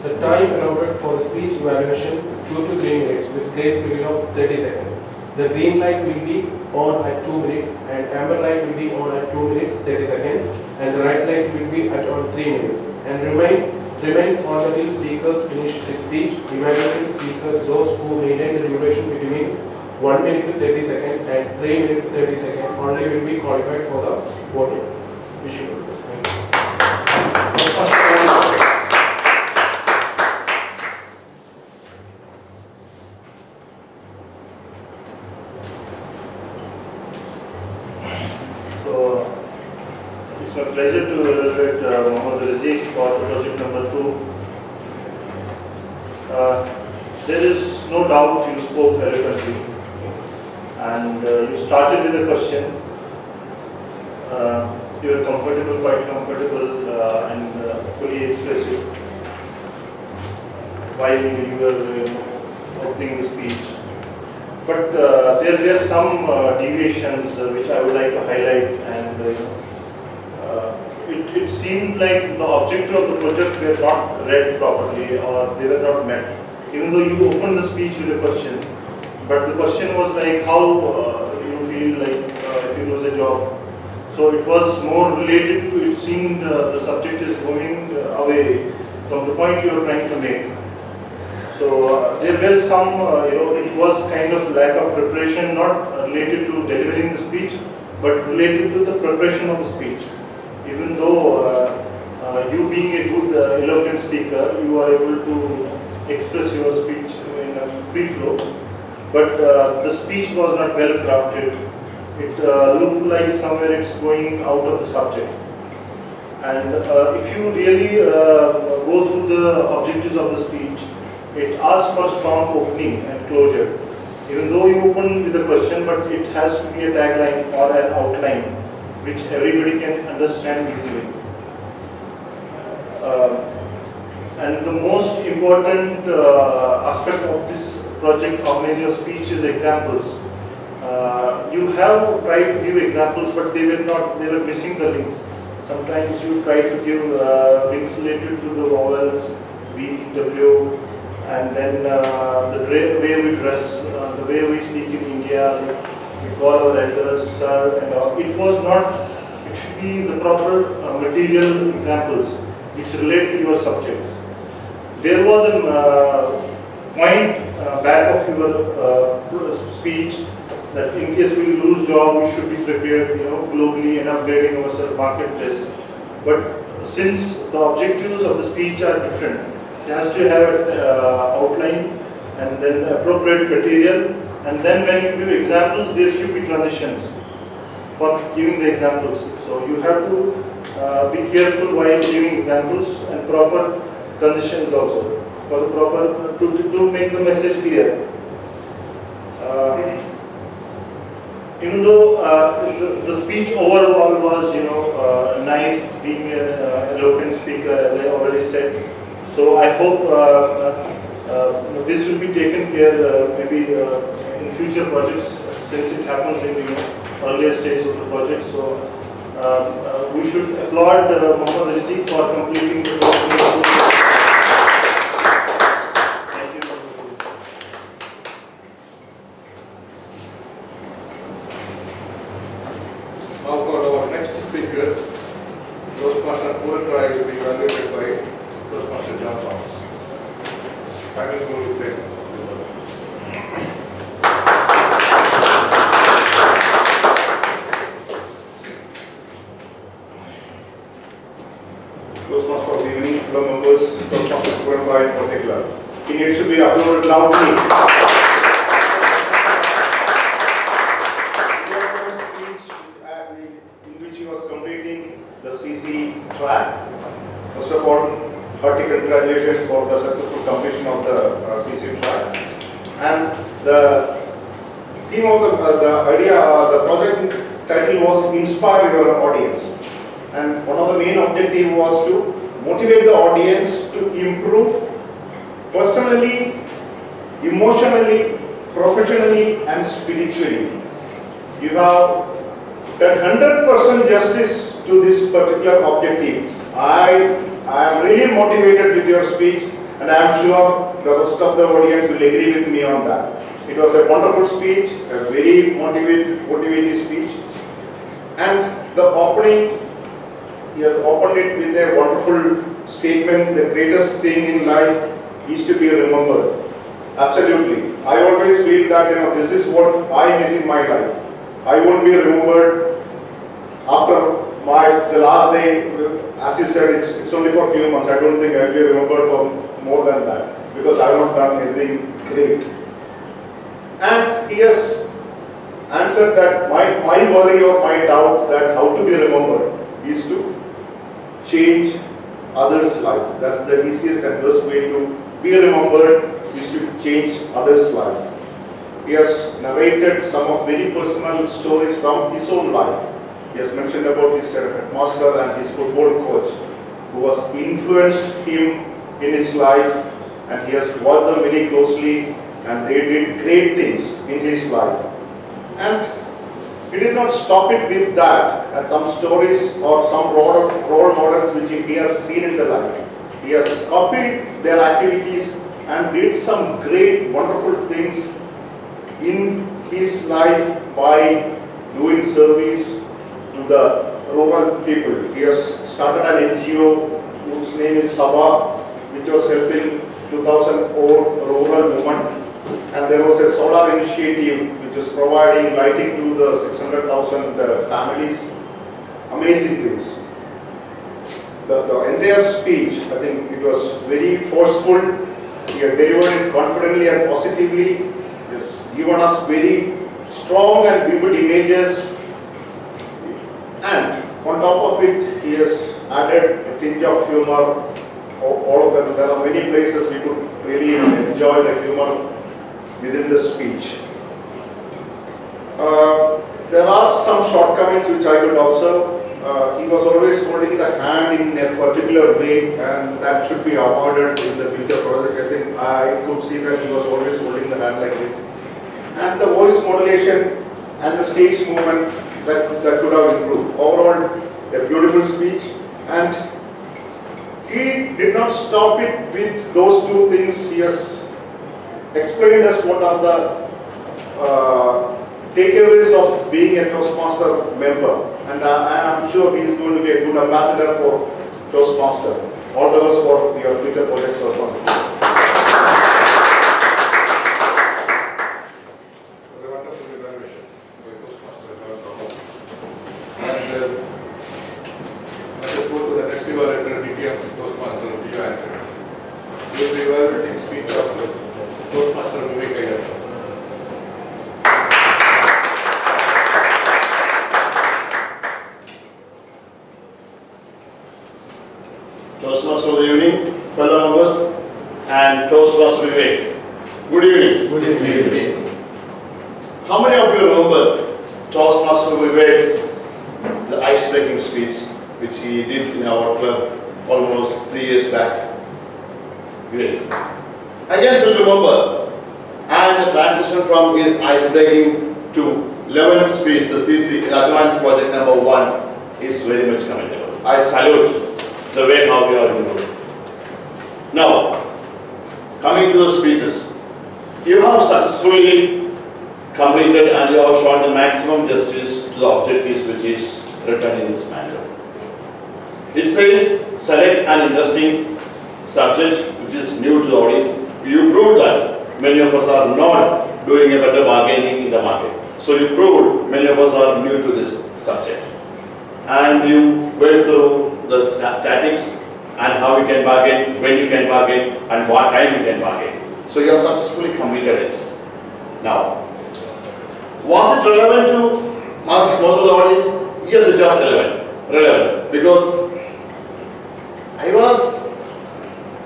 The time allowed for the speech evaluation 2 to 3 minutes with grace period of 30 seconds. The green light will be on at 2 minutes and amber light will be on at 2 minutes 30 seconds and the red light will be at on 3 minutes and remains on until speakers finish the speech. Evaluation speakers, those who maintain the duration between 1 minute to 30 seconds and 3 minutes to 30 seconds only will be qualified for the voting. Wish you good luck. So, it's my pleasure to evaluate Mohammed Razik for project number 2. There is no doubt you spoke eloquently and you started with a question. You were comfortable, quite comfortable and fully expressive while you were opening the speech. But there were some deviations which I would like to highlight, and it seemed like the objective of the project were not read properly or they were not met. Even though you opened the speech with a question, but the question was like how you feel like if you lose a job. So it was more related to, it seemed the subject is going away from the point you were trying to make. So there were some, it was kind of lack of preparation, not related to delivering the speech, but related to the preparation of the speech. Even though you being a good eloquent speaker, you are able to express your speech in a free flow, but the speech was not well crafted. It looked like somewhere it's going out of the subject. And if you really go through the objectives of the speech, it asks for strong opening and closure. Even though you open with a question, but it has to be a tagline or an outline which everybody can understand easily. And the most important aspect of this project, organize your speech, is examples. You have tried to give examples, but they were missing the links. Sometimes you try to give links related to the vowels, V, W, and then the way we dress, the way we speak in India, we call our elders sir, and all. It was not, it should be the proper material examples which relate to your subject. There was a point back of your speech that in case we lose job, we should be prepared, globally and upgrading our marketplace. But since the objectives of the speech are different, it has to have an outline and then the appropriate material, and then when you give examples, there should be transitions for giving the examples. So you have to be careful while giving examples and proper transitions also for the proper to make the message clear. Even though the speech overall was, nice, being an eloquent speaker, as I already said. So I hope this will be taken care maybe in future projects, since it happens in the earlier stage of the project. So we should applaud Mohammed Razik for completing the project. Now for our next speaker, Toastmaster Poetry will be evaluated by Toastmaster John Thomas. I will go to say. Toastmaster of the evening, fellow members, Toastmaster Poetry in particular. He needs to be uploaded loudly. Track. First of all, hearty congratulations for the successful completion of the CC track. And the theme of the project title was Inspire Your Audience. And one of the main objectives was to motivate the audience to improve personally, emotionally, professionally, and spiritually. You have done 100% justice to this particular objective. I am really motivated with your speech, and I am sure the rest of the audience will agree with me on that. It was a wonderful speech, a very motivating speech, and the opening, he has opened it with a wonderful statement: the greatest thing in life is to be remembered. Absolutely. I always feel that this is what I miss in my life. I won't be remembered after the last day. As you said, it's only for a few months. I don't think I'll be remembered for more than that, because I have not done anything great. And he has answered that my worry or my doubt that how to be remembered is to change others' life. That's the easiest and best way to be remembered, is to change others' life. He has narrated some of very personal stories from his own life. He has mentioned about his headmaster and his football coach, who has influenced him in his life, and he has watched them very closely, and they did great things in his life. And he did not stop it with that, and some stories or some role models which he has seen in the life. He has copied their activities and did some great, wonderful things in his life by doing service to the rural people. He has started an NGO whose name is Mussafah, which was helping 2,000 rural women. And there was a solar initiative which was providing lighting to the 600,000 families. Amazing things. The entire speech, I think it was very forceful. He had delivered it confidently and positively. He has given us very strong and vivid images. And on top of it, he has added a tinge of humor. All of them. There are many places we could really enjoy the humor within the speech. There are some shortcomings which I could observe. He was always holding the hand in a particular way, and that should be avoided in the future project. I think I could see that he was always holding the hand like this. And the voice modulation and the stage movement that could have improved. Overall, a beautiful speech, and he did not stop it with those two things. He has explained us what are the takeaways of being a Toastmaster member, and I am sure he is going to be a good ambassador for Toastmaster. All the best for your future projects, Toastmaster. It was a wonderful evaluation by Toastmaster. And let us go to the next evaluator, DTM Toastmaster, Vijay Anthony. He is the evaluating speech of Toastmaster Vivek Iyer. Toastmaster, good evening, fellow members, and Toastmaster Vivek. Good evening. Good evening. How many of you remember Toastmaster Vivek's the ice-breaking speech which he did in our club almost 3 years back? Great. I can still remember, and the transition from his ice-breaking to 11th speech, the CC Advanced Project number 1, is very much commendable. I salute the way how we are improving. Now, coming to the speeches, you have successfully completed and you have shown the maximum justice to the objectives which is written in this manual. It says, select an interesting subject which is new to the audience. You proved that many of us are not doing a better bargaining in the market. So you proved many of us are new to this subject. And you went through the tactics and how you can bargain, when you can bargain, and what time you can bargain. So you have successfully completed it. Now, was it relevant to most of the audience? Yes, it was relevant because I was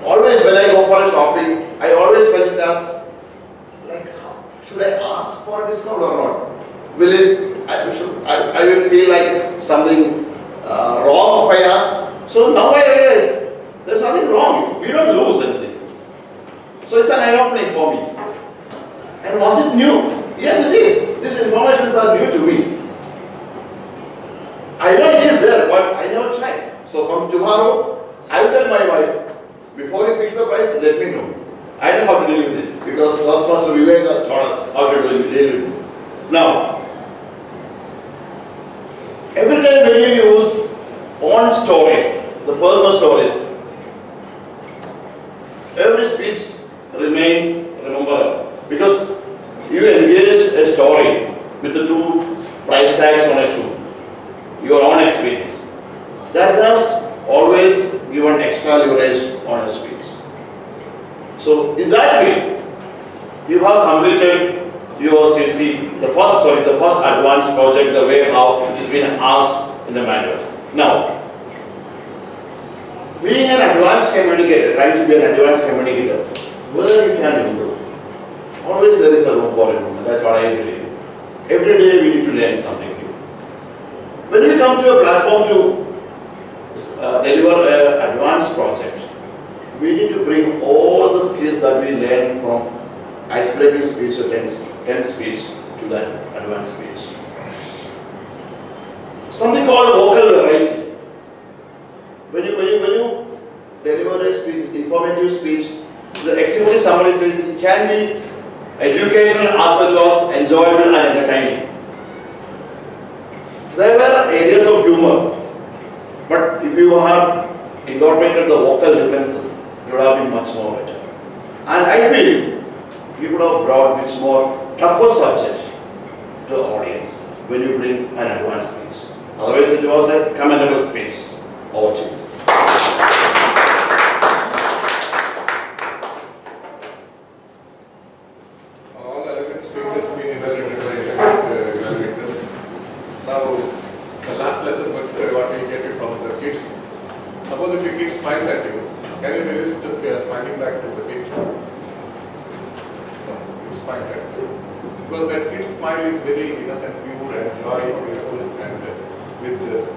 always, when I go for a shopping, I always felt it as like, should I ask for a discount or not? Will it? I will feel like something wrong if I ask. So now I realize there's nothing wrong. We don't lose anything. So it's an eye-opening for me. And was it new? Yes, it is. These informations are new to me. I know it is there, but I never tried. So from tomorrow, I will tell my wife, Before you fix the price, let me know. I know how to deal with it because Toastmaster Vivek has taught us how to deal with it. Now, every time when you use own stories, the personal stories, every speech remains rememberable because you engage a story with the two price tags on a shoe, your own experience. That has always given extra leverage on a speech. So in that way, you have completed your CC, the first advanced project, the way how it has been asked in the manual. Now, being an advanced communicator, trying to be an advanced communicator, where you can improve. Always there is a room for improvement, that's what I believe. Every day we need to learn something new. When we come to a platform to deliver an advanced project, we need to bring all the skills that we learn from icebreaking speech or tense speech to that advanced speech. Something called vocal variety. When you deliver a speech, informative speech, the executive summary says it can be educational as well as enjoyable and entertaining. There were areas of humor, but if you have incorporated the vocal differences, it would have been much more better. And I feel you could have brought much more tougher subject to the audience when you bring an advanced speech. Otherwise, it was a commendable speech. Over to you. All elegant speakers being evaluated by evaluators. Now, the last lesson, what we get it from the kids. Suppose if your kid smiles at you, can you resist just smiling back to the kid? No, you smile at you. Because that kid's smile is very innocent, pure and joy, beautiful, and with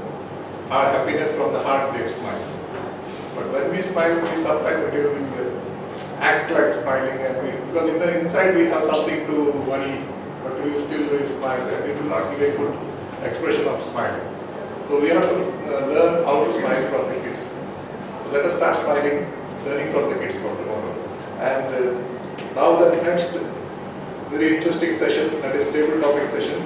our happiness from the heart they smile. But when we smile, we sometimes we act like smiling, and because in the inside we have something to worry, but we still smile, and it will not give a good expression of smiling. So we have to learn how to smile from the kids. So let us start smiling, learning from the kids for tomorrow. And now the next very interesting session, that is table topic session.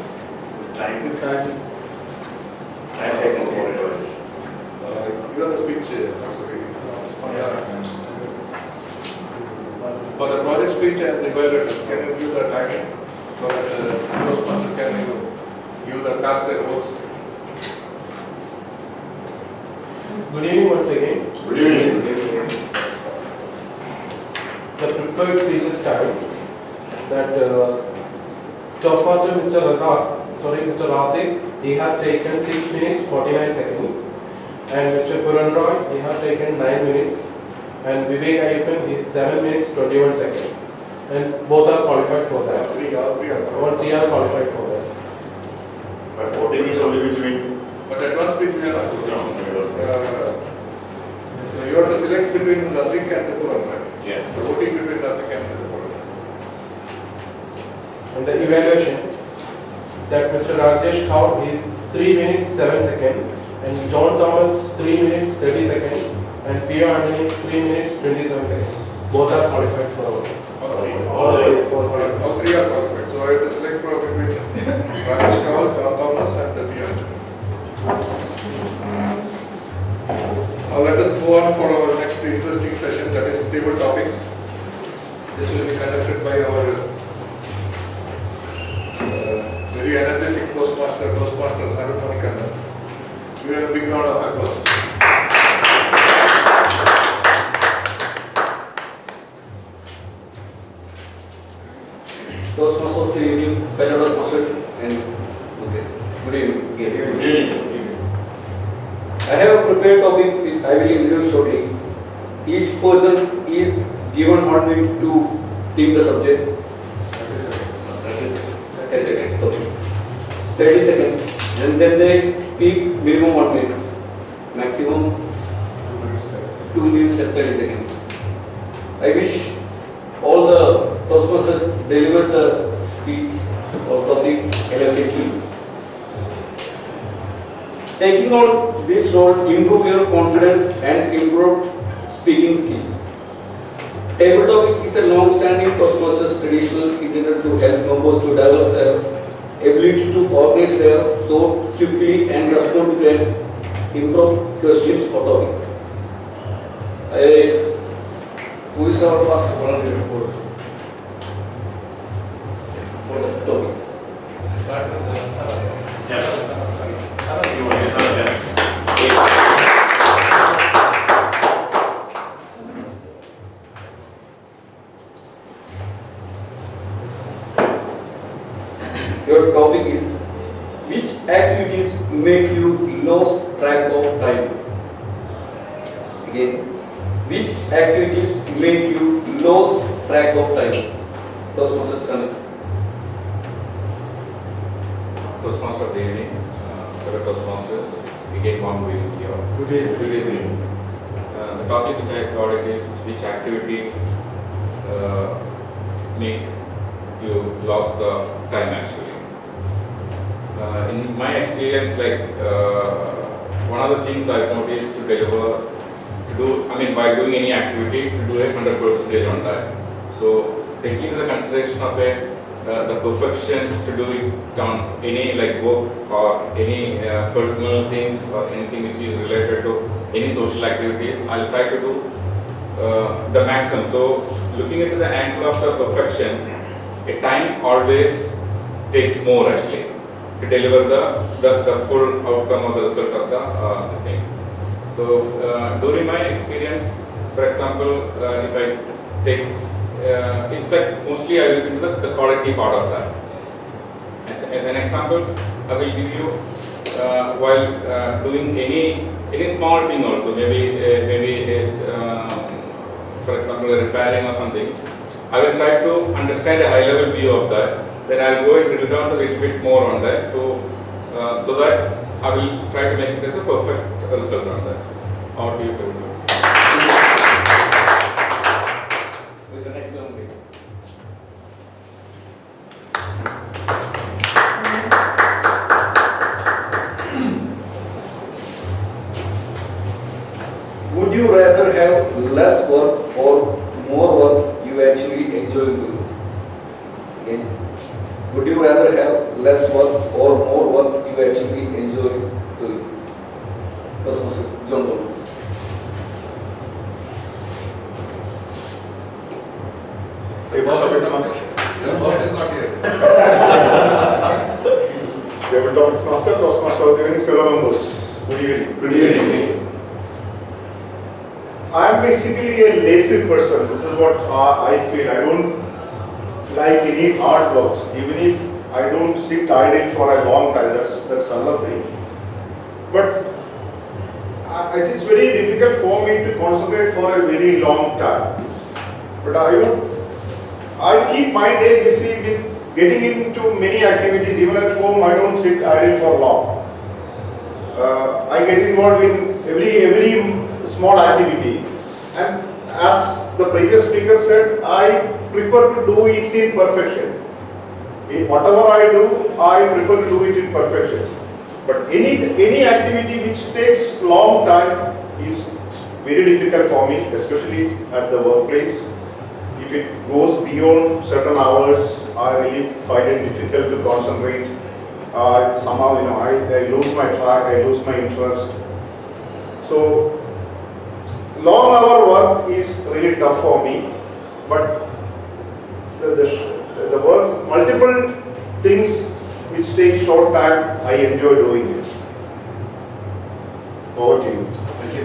You have the speech. For the project speech and the evaluators, can you give the timing so that the Toastmaster can give the cast their votes? Good evening once again. Good evening. The prepared speech is time that Toastmaster Mr. Rasik, he has taken 6 minutes 49 seconds, and Mr. Puranroy, he has taken 9 minutes, and Vivek Ayyappan is 7 minutes 21 seconds, and both are qualified for that. All three are qualified for that. But voting is only between. But advanced speech we are not doing. So you have to select between Rasik and Puranroy. Yeah. So voting between Rasik and Puranroy. And the evaluation that Mr. Rajesh Kaur is 3 minutes 7 seconds, and John Thomas 3 minutes 30 seconds, and P.O. Anthony is 3 minutes 27 seconds. Both are qualified for All all three are qualified. So I have to select between Rajesh Kaur, John Thomas, and the P.O. Now let us move on for our next interesting session, that is table topics. This will be conducted by our very energetic Toastmaster Samajam. We have a big round of applause. Toastmasters of the evening, fellow Toastmasters, and okay, good evening. Good evening. I have a prepared topic I will introduce shortly. Each person is given 1 minute to think the subject. 30 seconds. Sorry. 30 seconds. And then they speak minimum 1 minute. Maximum 2 minutes and 30 seconds. I wish all the Toastmasters deliver the speech or topic elegantly. Taking on this role improve your confidence and improve speaking skills. Table topics is a non-standing Toastmasters traditional intended to help members to develop their ability to organize their thought quickly and respond to an impromptu questions or topic. Who is our first volunteer for the topic? Your topic is which activities make you lose track of time? Again, which activities make you lose track of time? Toastmasters Summit. Toastmaster of the evening, fellow Toastmasters, again one will be here. Good evening. The topic which I thought it is which activity make you lost the time actually. In my experience, one of the things I've noticed to deliver, by doing any activity, to do 100% on that. So taking into the consideration of the perfections to do it on any work or any personal things or anything which is related to any social activities, I'll try to do the maximum. So looking into the angle of the perfection, a time always takes more actually to deliver the full outcome of the result of this thing. So during my experience, for example, if I take, it's mostly I look into the quality part of that. As an example, I will give you while doing any small thing also, maybe for example repairing or something, I will try to understand a high level view of that. Then I will go and drill down a little bit more on that so that I will try to make it as a perfect result on that. How do you do it? Who is the next one? Would you rather have less work or more work you actually enjoy doing? Again, would you rather have less work or more work you actually enjoy doing? Toastmaster John Thomas. Your boss is not here. Table topics master, Toastmaster of the evening, fellow members. Good evening. Good evening. I am basically a lazy person. This is what I feel. I don't like any hard works. Even if I don't sit idle for a long time, that's another thing. But it's very difficult for me to concentrate for a very long time. But I keep my day busy with getting into many activities. Even at home, I don't sit idle for long. I get involved in every small activity. And as the previous speaker said, I prefer to do it in perfection. Whatever I do, I prefer to do it in perfection. But any activity which takes long time is very difficult for me, especially at the workplace. If it goes beyond certain hours, I really find it difficult to concentrate. Somehow, I lose my track, I lose my interest. So, long hour work is really tough for me. But the work, multiple things which take short time, I enjoy doing it. Over to you. Thank you.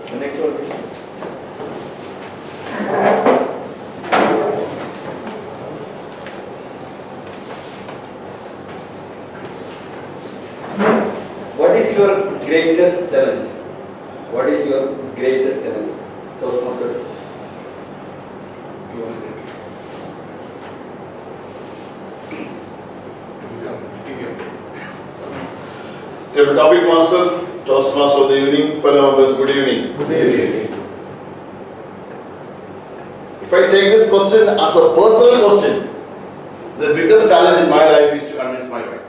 The next one. What is your greatest challenge? What is your greatest challenge? Toastmaster. Table topic master, Toastmaster of the evening, fellow members, good evening. Good evening. If I take this question as a personal question, the biggest challenge in my life is to convince my wife.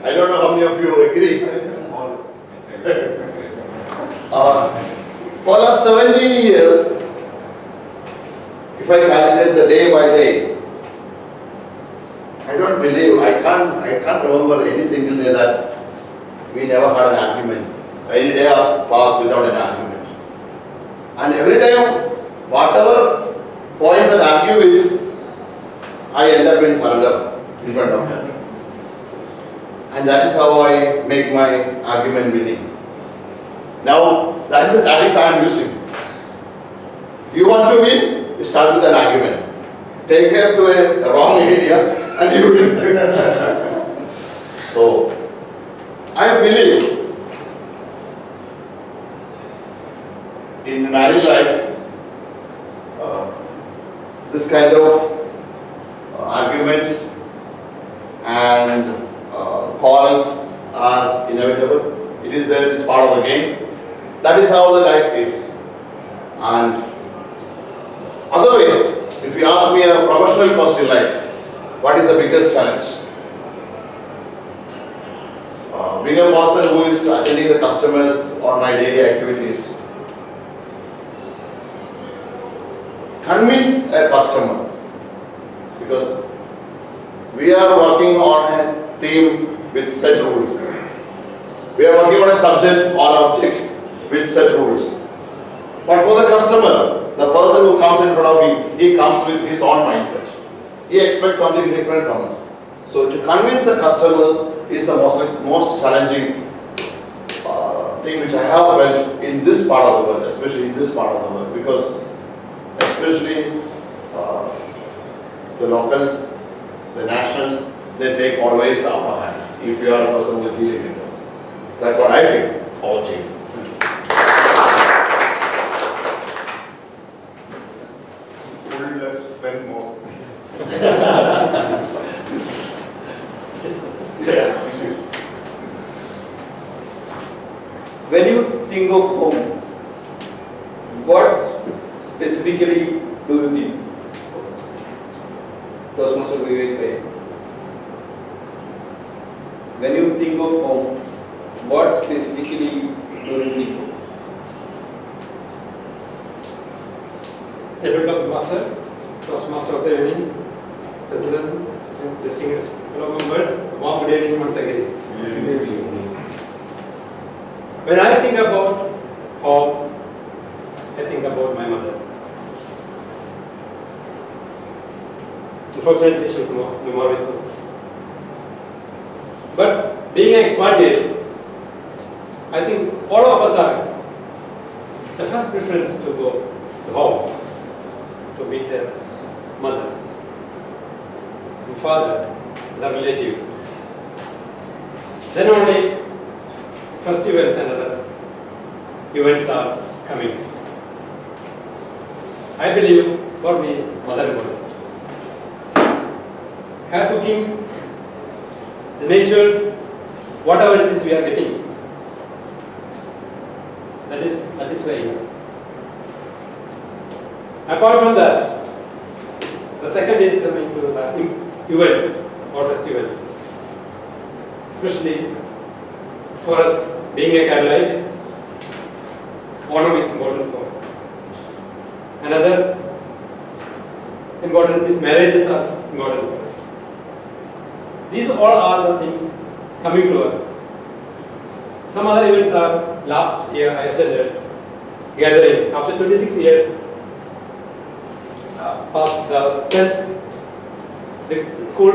I don't know how many of you agree. 17 years, if I calculate the day by day, I don't believe, I can't remember any single day that we never had an argument. Any day has passed without an argument. And every time, whatever points that I argue with, I end up in surrender in front of them. And that is how I make my argument winning. Now, that is the tactics I am using. You want to win? You start with an argument. Take care to a wrong area and you win. So, I believe in married life, this kind of arguments and quarrels are inevitable. It is there, it is part of the game. That is how the life is. And otherwise, if you ask me a professional question like, what is the biggest challenge? Being a person who is attending the customers or my daily activities, convince a customer, because we are working on a theme with set rules. We are working on a subject or object with set rules. But for the customer, the person who comes in front of him, he comes with his own mindset. He expects something different from us. So to convince the customers is the most challenging thing which I have felt in this part of the world, especially in this part of the world, because especially the locals, the nationals, they take always the upper hand if you are a person who is dealing with them. That's what I feel. All team. Pull less, spend more. When you think of home, what specifically do you think? Toastmaster Vivek, when you think of home, what specifically do you think? Tabletop Master, Toastmaster of the evening, President, distinguished fellow members, warm good evening once again. When I think about home, I think about my mother. Unfortunately, she is no more with us. But being expatriates, I think all of us are the first preference to go to home to meet their mother and father, their relatives. Then only festivals and other events are coming. I believe for me is mother and father. Her cookings, the nature, whatever it is we are getting, that is satisfying us. Apart from that, the second is coming to the events or festivals. Especially for us, being a Keralite, Onam is important for us. Another importance is marriages are important for us. These all are the things coming to us. Some other events are, last year I attended gathering after 26 years past the 10th, the school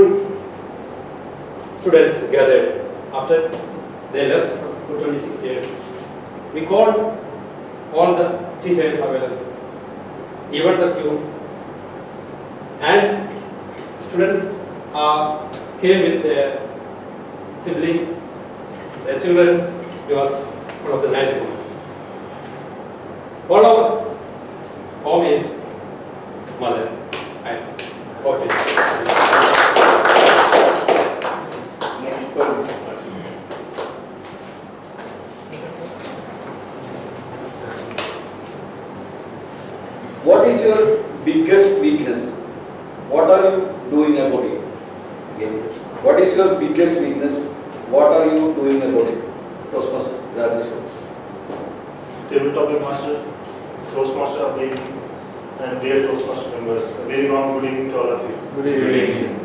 students gathered after they left from school 26 years. We called all the teachers available, even the pupils, and students came with their siblings, their children. It was one of the nice moments. All of us, home is mother. Okay. Next one. What is your biggest weakness? What are you doing about it? Again, what is your biggest weakness? What are you doing about it? Toastmasters, Rajesh. Tabletop master. Toastmaster of the evening, and dear Toastmaster members. A very warm good evening to all of you. Good evening.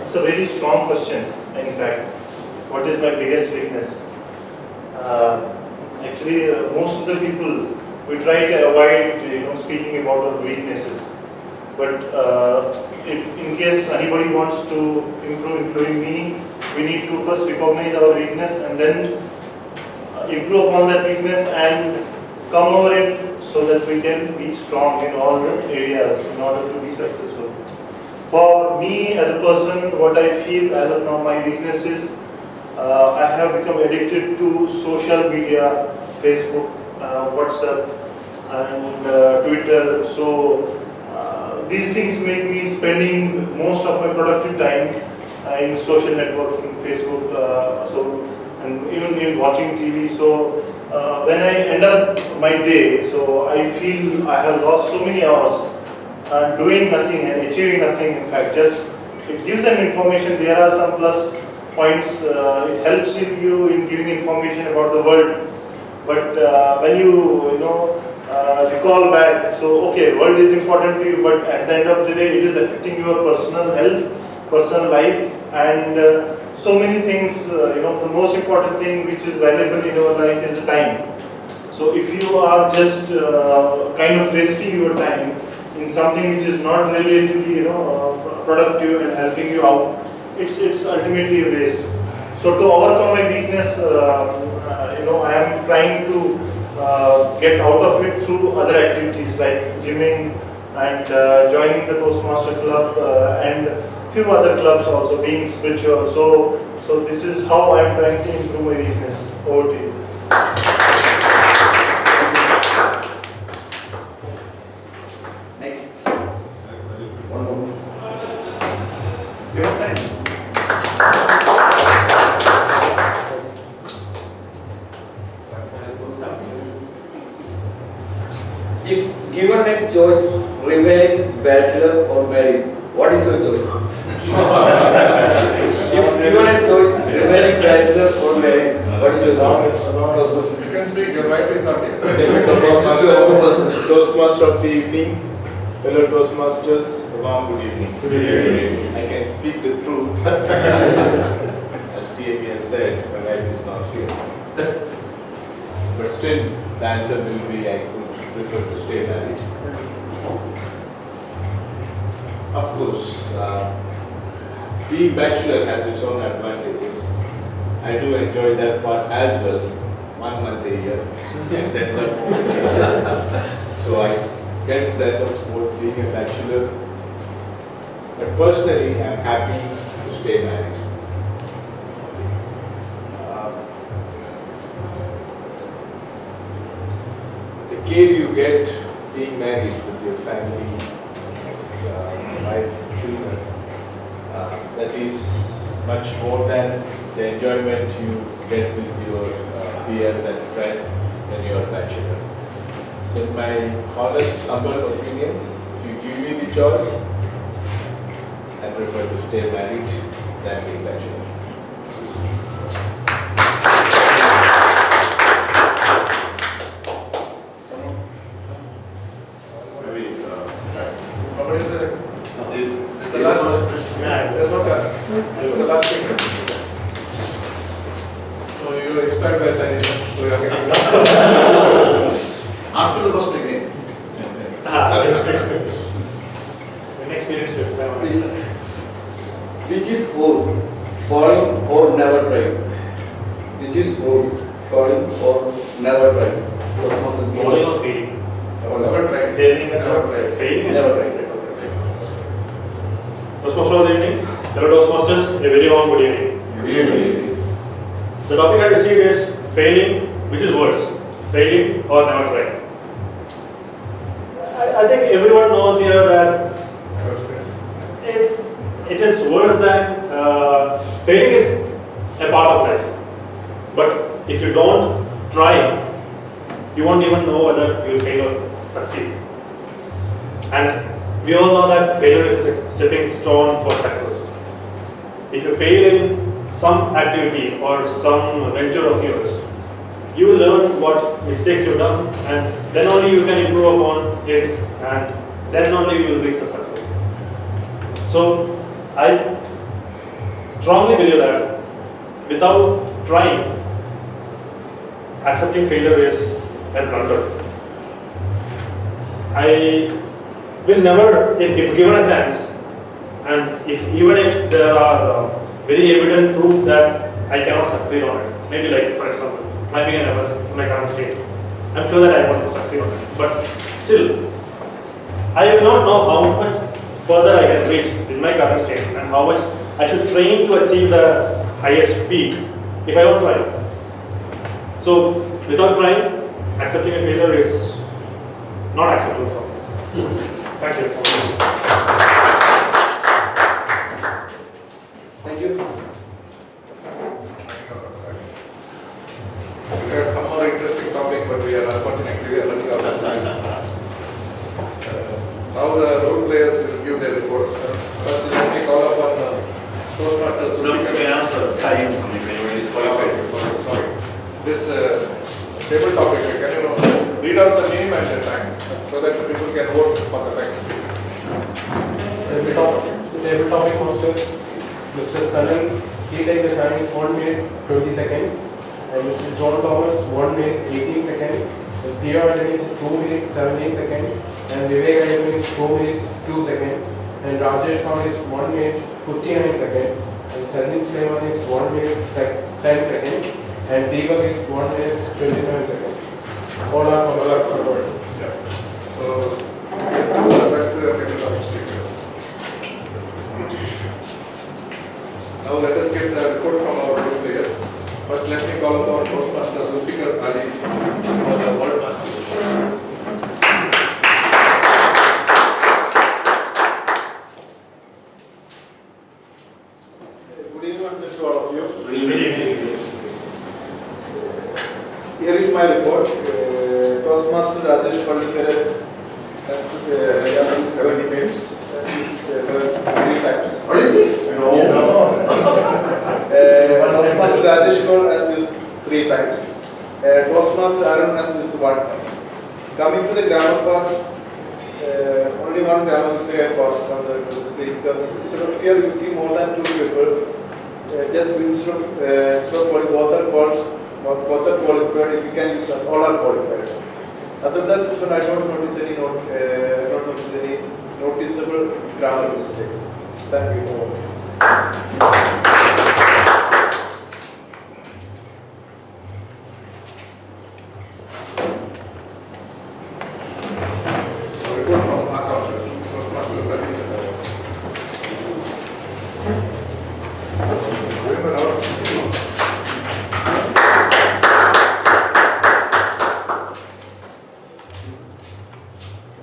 It's a very strong question. In fact, what is my biggest weakness? Actually, most of the people, we try to avoid, speaking about our weaknesses. But if in case anybody wants to improve, including me, we need to first recognize our weakness and then improve upon that weakness and come over it so that we can be strong in all the areas in order to be successful. For me as a person, what I feel as of now, my weakness is I have become addicted to social media, Facebook, WhatsApp, and Twitter. So these things make me spending most of my productive time in social networking, Facebook, and even in watching TV. So when I end up my day, so I feel I have lost so many hours doing nothing and achieving nothing. In fact, just it gives an information. There are some plus points. It helps you in giving information about the world. But when you recall back, so okay, world is important to you, but at the end of the day, it is affecting your personal health, personal life, and so many things. The most important thing which is valuable in your life is time. So if you are just kind of wasting your time in something which is not relatively productive and helping you out, it's ultimately a waste. So to overcome my weakness, I am trying to get out of it through other activities like gymming and joining the Toastmaster club and few other clubs also, being spiritual. So this is how I am trying to improve my weakness. Over to you. Next. One more. You have time. If given a choice, remaining bachelor or married, what is your choice? If given a choice, remaining bachelor or married, what is your choice? You can speak, your wife is not here. Toastmaster of the evening, fellow Toastmasters, a warm good evening. Good evening. I can speak the truth. As TAP has said, my wife is not here. But still, the answer will be I could prefer to stay married. Of course, being bachelor has its own advantages. I do enjoy that part as well. 1 month a year, I said that. So I get that of both being a bachelor. But personally, I am happy to stay married. The care you get being married with your family, wife, children, that is much more than the enjoyment you get with your peers and friends when you are bachelor. So in my honest, humble opinion, if you give me the choice, I prefer to stay married than being bachelor. What is the last one? There's no car. The last thing. So you are expired by signing, so you are getting. Ask the question again. An experience to explain on Please. Which is worse, falling or never trying? Which is worse, falling or never trying? falling or failing. Never tried. Failing and Never tried. failing and Never trying. Toastmaster of the evening, fellow Toastmasters, a very warm good evening. The topic I received is failing, which is worse, failing or never trying. I think everyone knows here that it is worse than failing is a part of life. But if you don't try, you won't even know whether you will fail or succeed. And we all know that failure is a stepping stone for success. If you fail in some activity or some venture of yours, you will learn what mistakes you've done, and then only you can improve upon it, and then only you will reach the success. So I strongly believe that without trying, accepting failure is a blunder. I will never, if given a chance, and even if there are very evident proof that I cannot succeed on it, maybe like for example, climbing an Everest in my current state, I'm sure that I want to succeed on it, but still, I will not know how much further I can reach in my current state and how much I should train to achieve the highest peak if I don't try. So, without trying, accepting a failure is not acceptable for me. Thank you. Thank you. We had some more interesting topic, but unfortunately we are running out of time. Now the role players will give their reports. First, let me call upon Toastmasters. May I answer? Time if anyone is qualified. Sorry. This table topic, can you read out the name and the time so that the people can vote for the text? Table topic masters, Mr. Sanan, he take the time is 1 minute 20 seconds, and Mr. John Thomas 1 minute 18 seconds, and Theo Anthony is 2 minutes 17 seconds, and Vivek Ayyapan is 2 minutes 2 seconds, and Rajesh Kaur is 1 minute 59 seconds, and Sajid Sulaiman is 1 minute 10 seconds, and Deepak is 1 minute 27 seconds. All are covered. Yeah. So, the best table topic speaker. Now let us get the report from our role players. First, let me call upon Toastmaster Zulfikar Ali for the World Masters. Good evening to all of you. Good evening. Here is my report. Toastmaster Rajesh Pallikar has 70 names. Three times. Toastmaster Rajesh Kaur has used 3 times. Toastmaster Arun has used 1 time. Coming to the grammar part, only one grammar mistake from the speak, because instead of here you see more than 2 people. Just instead of both are qualified, you can use as all are qualified. Other than this one, I don't notice any noticeable grammar mistakes. Thank you. Report from accountant, Toastmaster Sajid. Remember our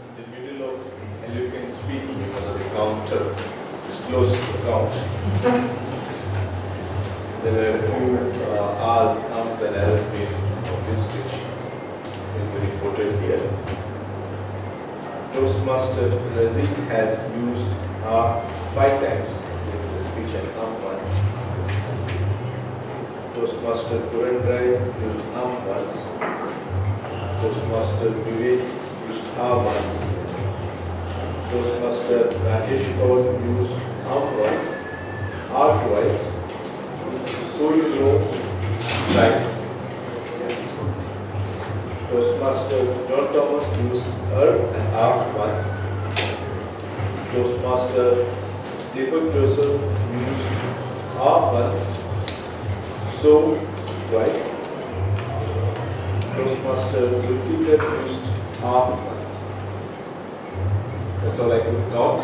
In the middle of eloquent speaking, you know, the counter is close to the count. There were a few R's, ums and errors made of this which will be reported here. Toastmaster Razik has used R 5 times in the speech and once. Toastmaster Purandrai used once. Toastmaster Vivek used R once. Toastmaster Rajesh Kaur used once, R twice. So you know twice. Toastmaster John Thomas used and R once. Toastmaster Deepak Joseph used R once, so twice. Toastmaster Zulfikar used R once. That's all I could count.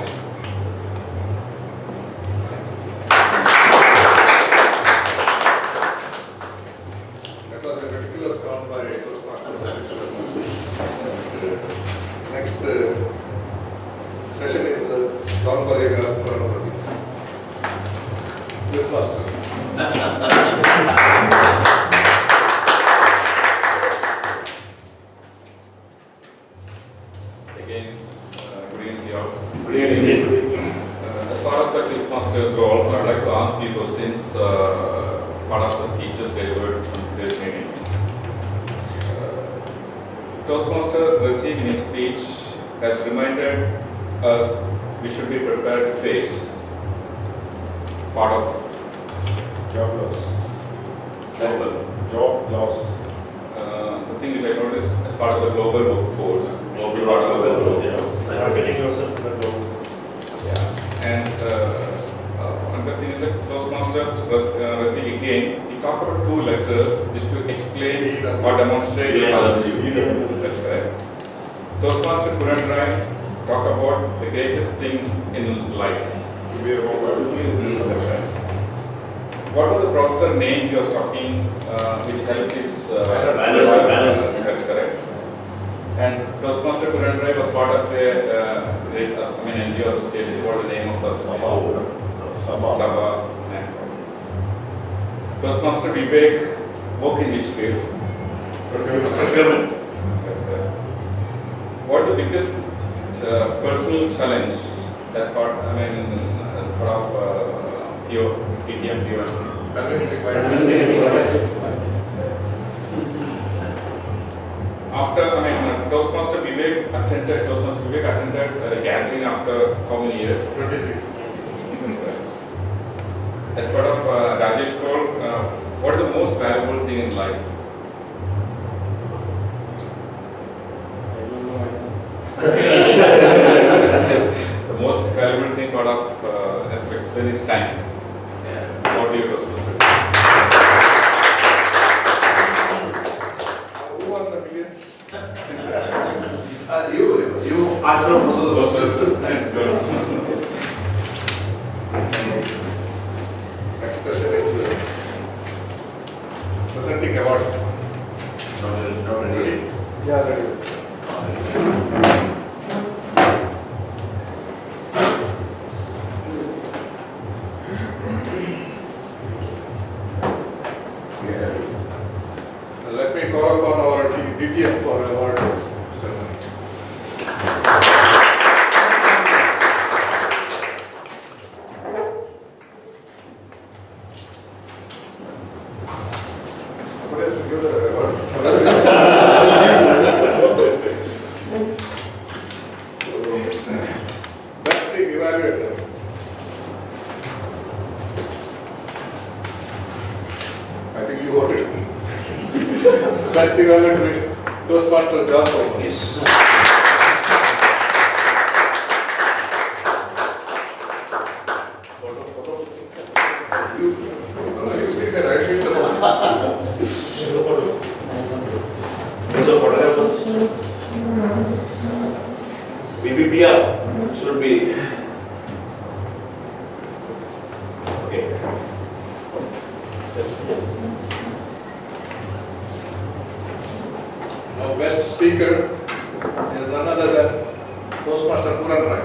That was a ridiculous count by Toastmasters. Next session is John Korea Koranapati. This master. Again, good evening to you all. Good evening. Toastmaster Rasik in his speech has reminded us we should be prepared to face part of Job loss. Job loss. the thing which I noticed as part of the global workforce. Should be part of the You are getting yourself to the goal. Yeah. And another thing is that Toastmasters Rasik again, he talked about 2 letters which to explain or demonstrate the That's correct. Toastmaster Puran Rai talk about the greatest thing in life. To be a robot. That's right. What was the professor name he was talking, which helped his Manager. That's correct. And Toastmaster Puran Rai was part of a NGO association. What was the name of the association? Sabha. Yeah. Toastmaster Vivek work in which field? Procurement. That's correct. What is the biggest personal challenge as part of TTM, Balancing After, Toastmaster Vivek attended a gathering after how many years? 26. As part of Rajesh call, what is the most valuable thing in life? The most valuable thing part of as to explain is time. What do you Toastmaster? Who won the millions? You answer most of the questions. Next session is presenting awards. Not ready. Yeah, ready. Let me call upon our DTM for award ceremony. What else to give the award? Best team evaluator. I think you voted. Best evaluator is Toastmaster John. Yes. You see the right in the So photographers, BBPR should be. Okay. Now, best speaker is none other than Toastmaster Puran Rai.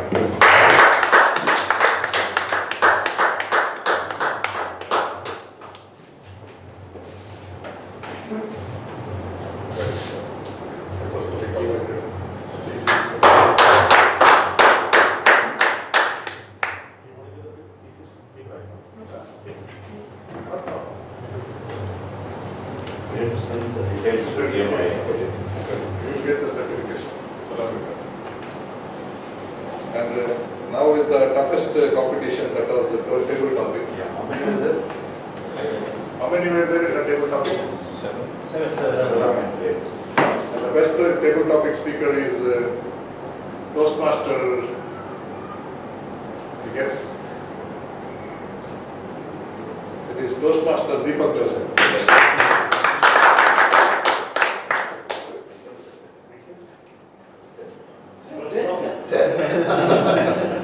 You get the certificate. And now is the toughest competition, that was the table topic. How many were there in the table topic? And the best table topic speaker is Toastmaster, I guess. It is Toastmaster Deepak Joseph.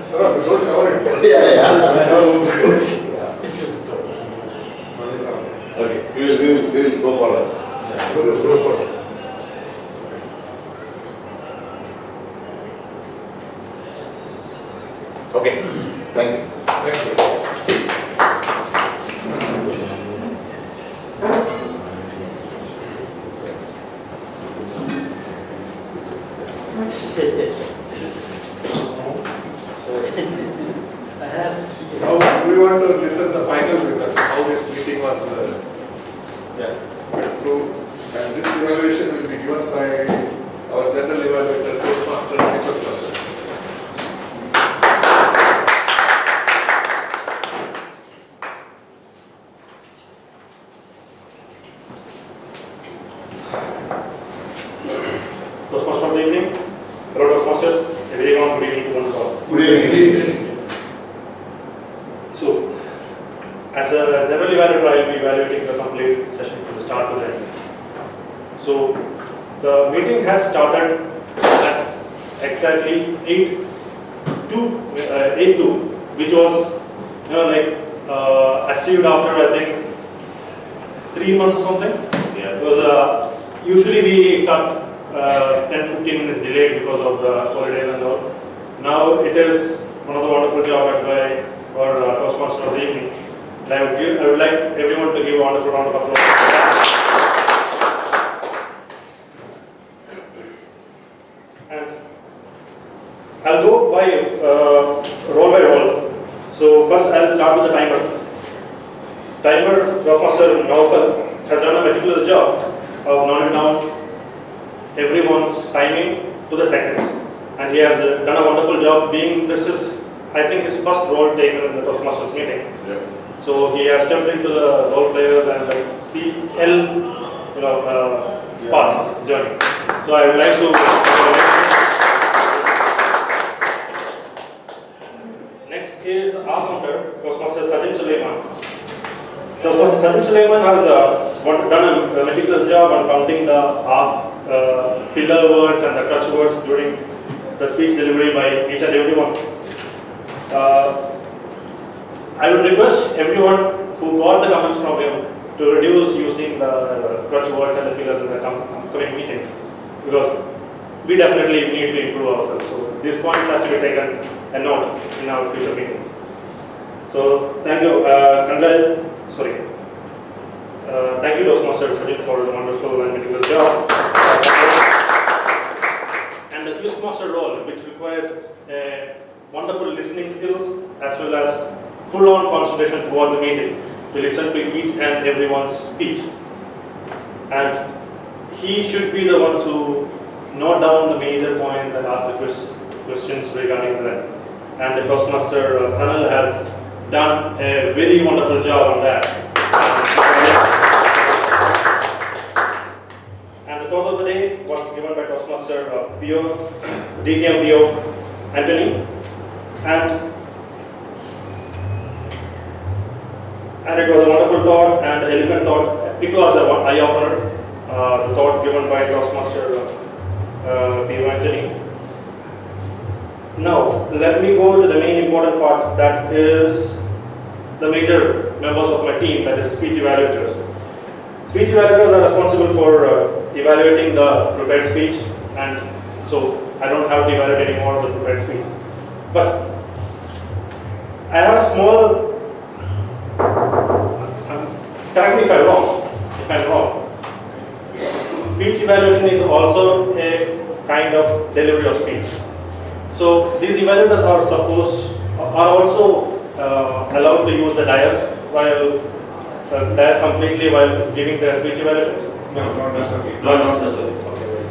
No, don't cover it. Okay, we will go forward. Go for it. Okay, thank you. Thank you. Now we want to listen the final results, how this meeting was went through, and this evaluation will be given by Toastmaster of the evening. Hello Toastmasters. A very warm good evening to one and all. Good evening. So, as a general evaluator, I will be evaluating the complete session from the start to the end. So, the meeting has started at exactly 8:02, which was achieved after I think 3 months or something. Yeah. Because usually we start 10-15 minutes delayed because of the holidays and all. Now it is one of the wonderful jobs by our Toastmaster of the evening. And I would like everyone to give a wonderful round of applause. And I'll go by roll by roll. So first I'll start with the timer. Timer, Toastmaster Mussafah has done a meticulous job of noting down everyone's timing to the seconds. And he has done a wonderful job being this is, I think, his first role taken in the Toastmasters meeting. Yeah. So he has stepped into the role players and like CL, path journey. So I would like to. Next is our counter, Toastmaster Sajid Sulaiman. Toastmaster Sajid Sulaiman has done a meticulous job on counting the half filler words and the crutch words during the speech delivery by each and everyone. I would request everyone who got the comments from him to reduce using the crutch words and the fillers in the coming meetings, because we definitely need to improve ourselves. So these points has to be taken a note in our future meetings. So thank you, thank you Toastmaster Sajid for the wonderful and meticulous job. And the Toastmaster role, which requires wonderful listening skills as well as full-on concentration throughout the meeting to listen to each and everyone's speech. And he should be the one to note down the major points and ask the questions regarding that. And the Toastmaster Sanal has done a very wonderful job on that. And the thought of the day was given by Toastmaster DTM PO Anthony. And it was a wonderful thought and elegant thought. It was an eye-opener, the thought given by Toastmaster PO Anthony. Now, let me go to the main important part, that is the major members of my team, that is speech evaluators. Speech evaluators are responsible for evaluating the prepared speech, and so I don't have to evaluate any more of the prepared speech. But I have a small, correct me if I'm wrong. Speech evaluation is also a kind of delivery of speech. So these evaluators are also allowed to use the dais completely while giving their speech evaluations. No, not necessarily. Not necessarily. Okay.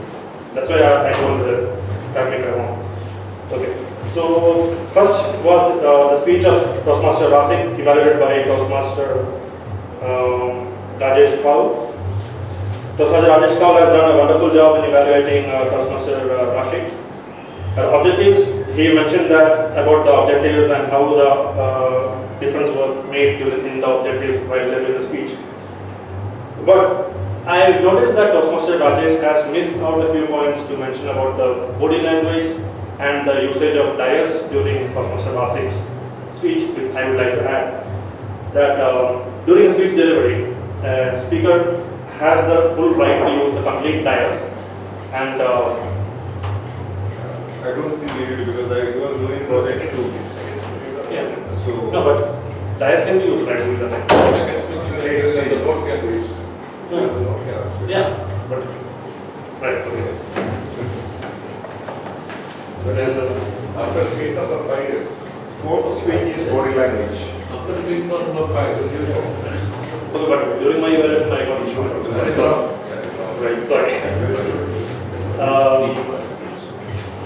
That's why I told the correct me if I'm wrong. Okay. So first was the speech of Toastmaster Rasik, evaluated by Toastmaster Rajesh Kaul. Toastmaster Rajesh Kaul has done a wonderful job in evaluating Toastmaster Rasik. Objectives, he mentioned that about the objectives and how the difference was made in the objectives while delivering the speech. But I noticed that Toastmaster Rajesh has missed out a few points to mention about the body language and the usage of dais during Toastmaster Rasik's speech, which I would like to add. That during speech delivery, speaker has the full right to use the complete dais, and I don't think we need, because I was doing project 2. yeah. So No, but dais can be used right during the time. I can speak in the latest and the note can be used. Yeah. The note can also be used. Yeah, but right. Okay. But then after speaking of 5 years, Fourth speech is body language. after speaking of 5 years, you show. Okay, but during my evaluation, I got issue. That is wrong. That is wrong. Right. Sorry.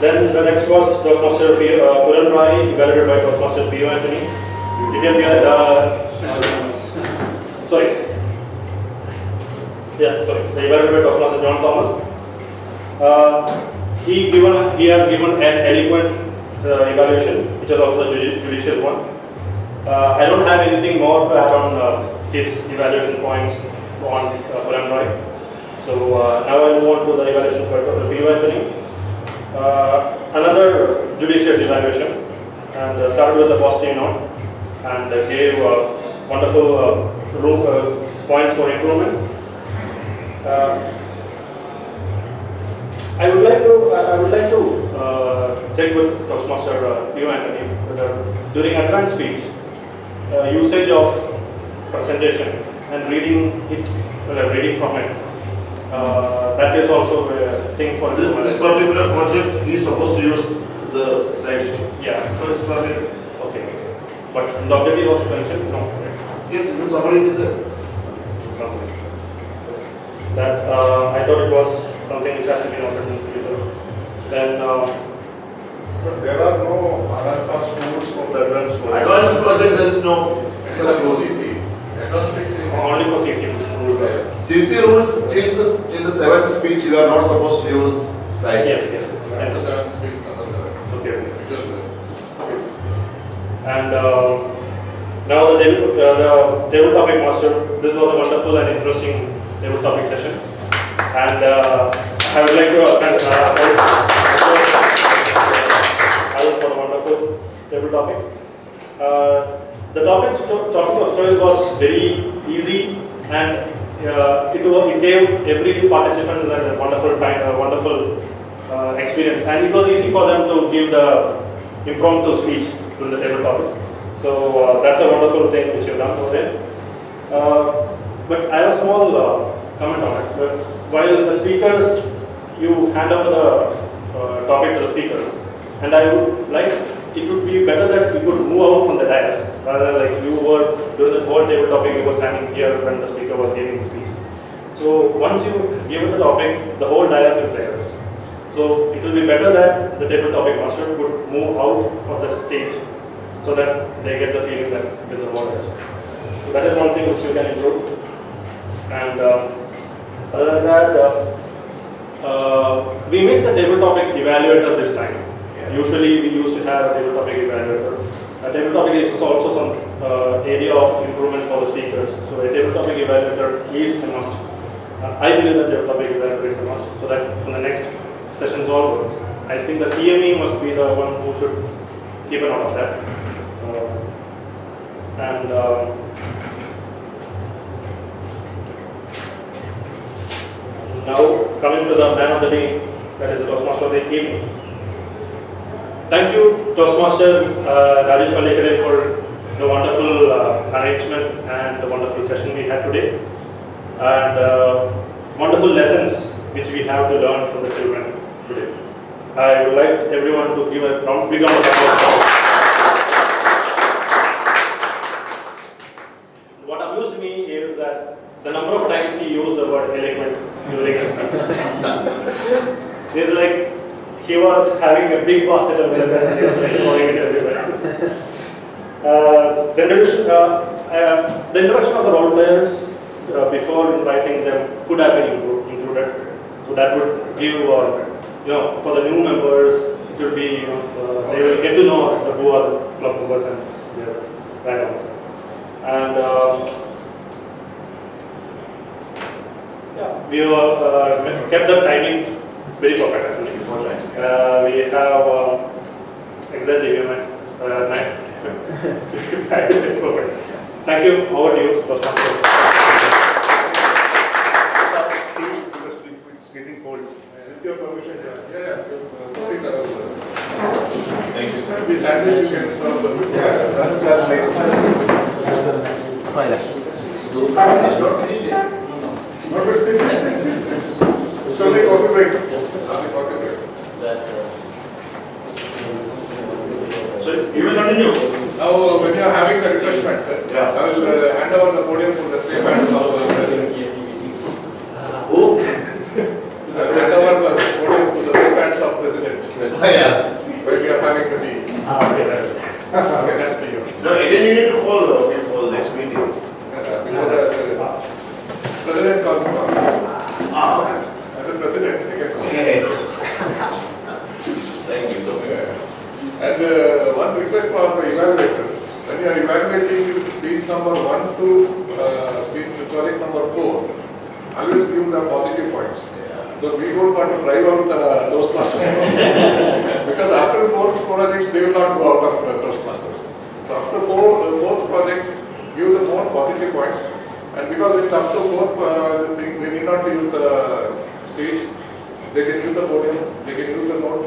Then the next was Toastmaster Puran Rai, evaluated by Toastmaster P.O. Anthony. Sorry. the evaluator Toastmaster John Thomas. He has given an eloquent evaluation, which is also a judicious one. I don't have anything more to add on his evaluation points on Android. So now I move on to the evaluations by P. Anthony. Another judicious evaluation, and started with a positive note, and gave wonderful points for improvement. I would like to check with Toastmaster P. Anthony whether during advanced speech, usage of presentation and reading from it. That is also a thing for This particular project is supposed to use the slideshow. Yeah. So it's probably, Okay. But the objective was mentioned? No. yes, the summary is there. Something. That I thought it was something which has to be noted in the future. Then But there are no advanced tools for the advanced project. Advanced project, there is no such rules. only for CC rules. CC rules till the seventh speech you are not supposed to use slides. Yes. Number 7, speech number 7. Okay. Visual. And now the table topic master. This was a wonderful and interesting table topic session. And I would like to thank for the wonderful table topic. The topic of choice was very easy, and it gave every participant a wonderful time, a wonderful experience, and it was easy for them to give the impromptu speech to the table topics. So that's a wonderful thing which you've done over there. But I have a small comment on it. But while the speakers, you hand over the topic to the speakers, and I would like, it would be better that we could move out from the dais, rather than like you were doing the whole table topic, you were standing here when the speaker was giving the speech. So once you give the topic, the whole dais is theirs. So it will be better that the table topic master would move out of the stage, so that they get the feeling that it is a whole dais. So that is one thing which you can improve. And other than that, we missed the table topic evaluator this time. Usually we used to have a table topic evaluator. A table topic is also some area of improvement for the speakers. So a table topic evaluator is a must. I believe that table topic evaluator is a must, so that from the next sessions onwards, I think the TME must be the one who should keep a note of that. Now coming to the man of the day, that is the Toastmaster of the evening. Thank you, Toastmaster Rajesh Pallikare, for the wonderful arrangement and the wonderful session we had today, and wonderful lessons which we have to learn from the children today. I would like everyone to give a big round of applause. What amused me is that the number of times he used the word eloquent during his speech. It's like he was having a big basket of milk and he was like throwing it everywhere. The introduction of the role players before inviting them could have been included. So that would give, for the new members, it would be, they will get to know who are the club members and their background. And we kept the timing very perfect actually. We have exactly 9. It's perfect. Thank you. Over to you, Toastmaster. It's getting cold. With your permission, proceed. Thank you, sir. This sandwich you can serve the food. That's like it's only coffee break. So you will continue. Now, when you are having the refreshment, I will hand over the podium to the safe hands of the president. Who? I will hand over the podium to the safe hands of president. Yeah. When we are having the tea. Okay, that's for you. No, again you need to call for the next meeting. Before that, president calls. Because we don't want to drive out the Toastmasters. Because after 4 projects, they will not go out of the Toastmasters. So after fourth project, give them more positive points. And because it's up to fourth thing, they need not use the stage. They can use the podium, they can use the note.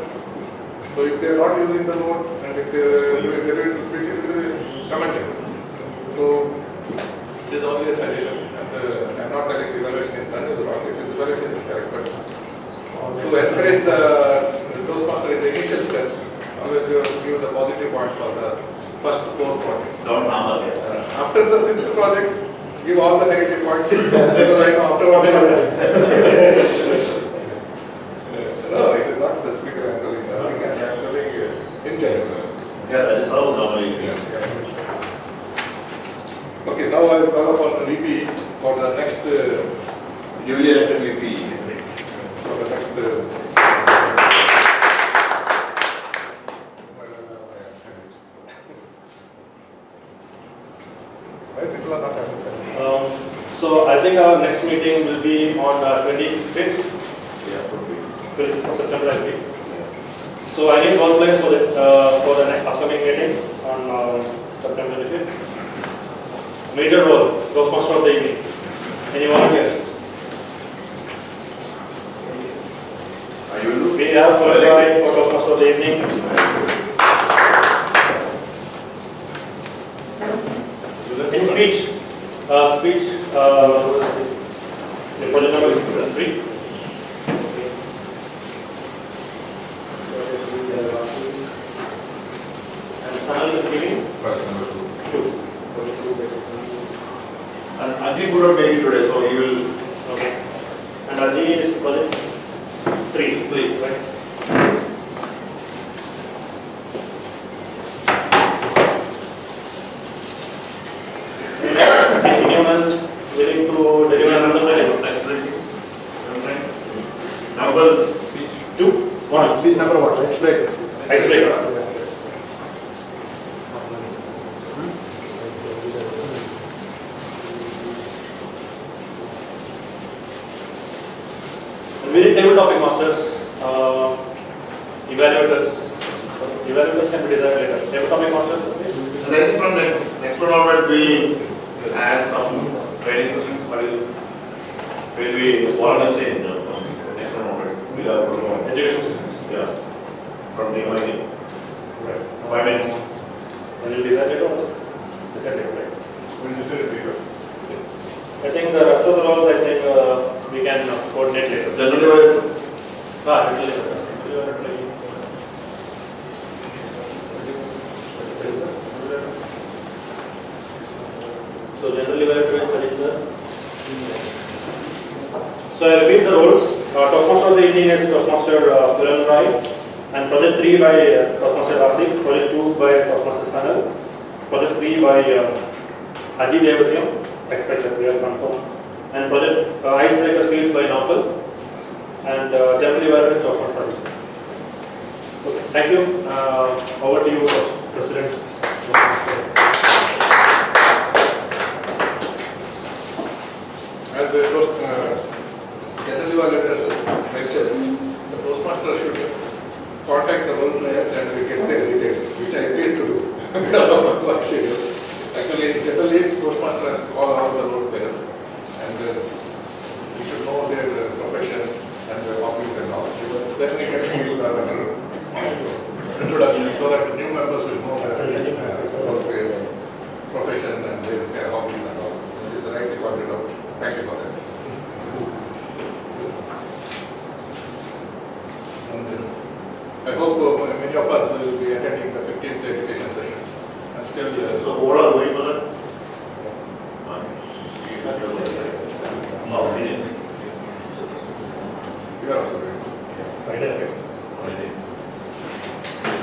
So if they are not using the note, and if they are doing speech, it is commenting. So it is only a suggestion. And I am not telling the evaluation is done is wrong. If this evaluation is correct, but to encourage the Toastmaster in the initial steps, always you give the positive points for the first 4 projects. Don't hammer it. After the 5th project, give all the negative points because I know afterwards. No, it is not specific. I am telling nothing. I am telling in general. Yeah, that is how normally it is. Okay, now I will call upon VP for the next Newly elected VP. for the next. Why people are not having that? So I think our next meeting will be on 25th. Yeah, could be. 25th of September, I think. So I need one place for the next upcoming meeting on September 25th. Major role, Toastmaster of the evening. Any volunteers? Are you looking? We have qualified for Toastmaster of the evening. In speech, the project number 3. And Sanal is giving Project number 2. 2. And Ajit could not make it today, so he will. Okay. And Ajit is project 3. 3, right? Anyone else willing to deliver another project? Number 2? 1. Speech number 1, icebreaker. Icebreaker. We did table topic masters, evaluators. Evaluators can be desired later. Table topic masters. Okay. So I think from next one onwards, we add some training sessions, but will be volunteer change from next one onwards. We have Education systems. yeah, from the MIT. 5 minutes. And you'll decide later or decide later, right? We'll just do it later. I think the rest of the roles, I think we can coordinate later. Generally, Generally later. So generally evaluator is what is the. So I repeat the roles. Toastmaster of the evening is Toastmaster Puran Rai, and project 3 by Toastmaster Rasik, project 2 by Toastmaster Sanal, project 3 by Ajit Devasya, expect that we have confirmed, and project icebreaker speech by Naufal, and generally evaluator is Toastmaster Rasik. Okay, thank you. Over to you, President. As the general evaluators lecture, the Toastmaster should contact the role players and we get their details, which I failed to do because of my work schedule. Actually, generally, Toastmaster has to call out the role players and we should know their profession and their hobbies and all. Then we can give a better introduction so that new members will know their profession and their hobbies and all. This is rightly pointed out. Thank you for that. And I hope many of us will be attending the 15th education session. And still, so overall going for that? No, you are also going. Friday.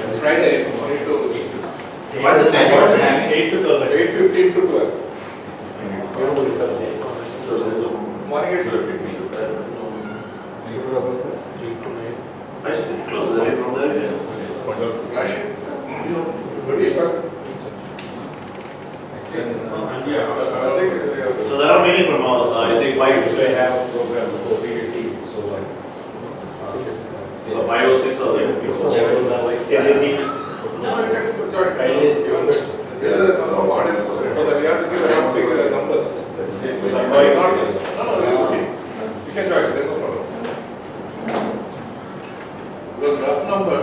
It's Friday, only to What is the time? 8 to 12. 8:15 to 12. So there's a Morning 8:15 to 12. I should close the day from there. Yeah. Flashing. Good evening. So there are many from I think 5 I have a program for PhD, so we have to give a rough figure and numbers. No, there is okay. You can join, there is no problem. Because rough number,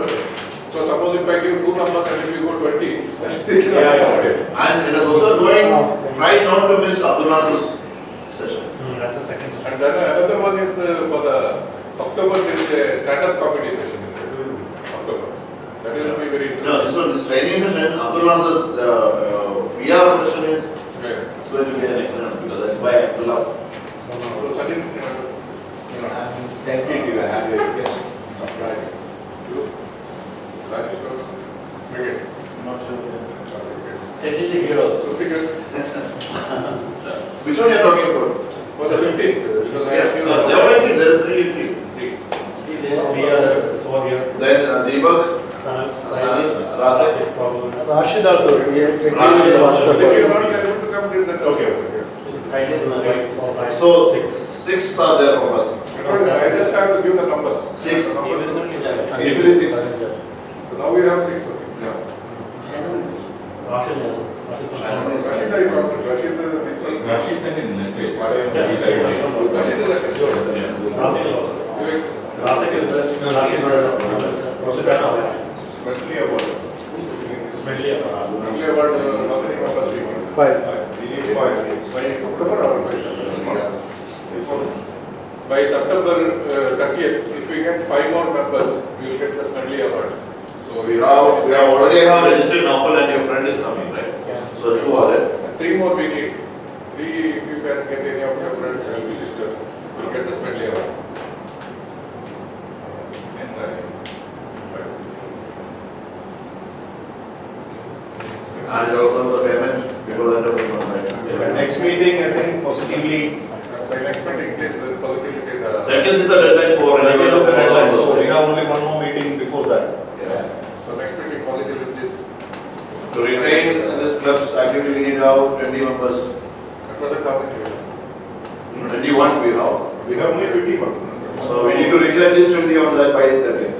so suppose if I give 2 numbers and if you go 20, then they cannot accommodate. And it is also going, try not to miss Abdullah's session. That's the second. And then another one is for the October, there is a stand-up comedy session in October. That will be very No, interesting. so this training session, Abdullah's VR session is Yeah. it's going to be an excellent because that's by Abdullah's. So Sajin, I'm tentative, I have a request of Friday. Rajesh, make it. Not sure. Okay. Tentative here. So figure Which one you are talking about? for the 15th, because I have given. They already there are three. Then Deepak, Rashid. Rashid also. Rashid If also. you are not able to come, then that's okay. So six are there for us. I just have to give the numbers. Six. The numbers. Easily 6. So now we have 6. Okay. Yeah. Rashid Rashid, are you confident? Rashid is the Rashid sent in message. Rashid is the Mentally about Mentally about how many members we want? 5. We need 5. By October or by September 30th, if we get 5 more members, we will get the Smedley Award. So We have already have registered Naufal and your friend is coming, right? So 2 are there. 3 more we need. 3, if you can get any of your friends, will be registered. We will get the Smedley Award. And also the payment before the end of the month, right? Next meeting, I think positively, By next meeting, please positively the. 30th is the deadline for renewal of the deadline. so we have only one more meeting before that. Yeah. So next meeting positively please. To retain this club's activity, we need to have 20 members. At present, how many? 21 we have. We have only 21. So we need to reach at least 20 on that by 30th.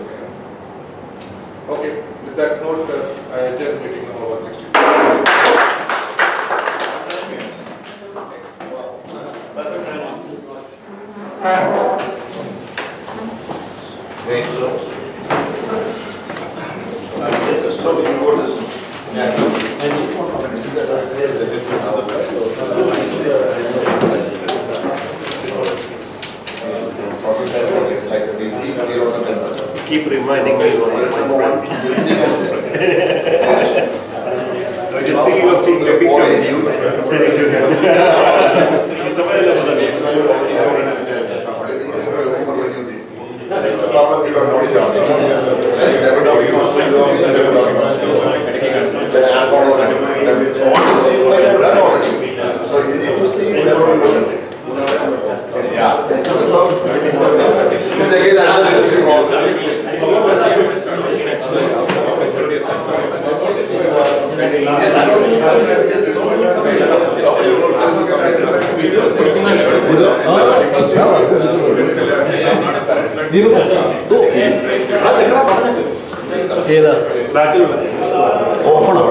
Okay, with that note, I adjourn meeting number 162. Keep reminding me of my friend. I was just thinking of taking a picture of you, sending to him. He's available. That's the problem, we don't know it. So all this you might have done already. So you need to see whether you want it. Yeah. This is the problem. This is again another issue. ഏതാ Back to ഓഫണോ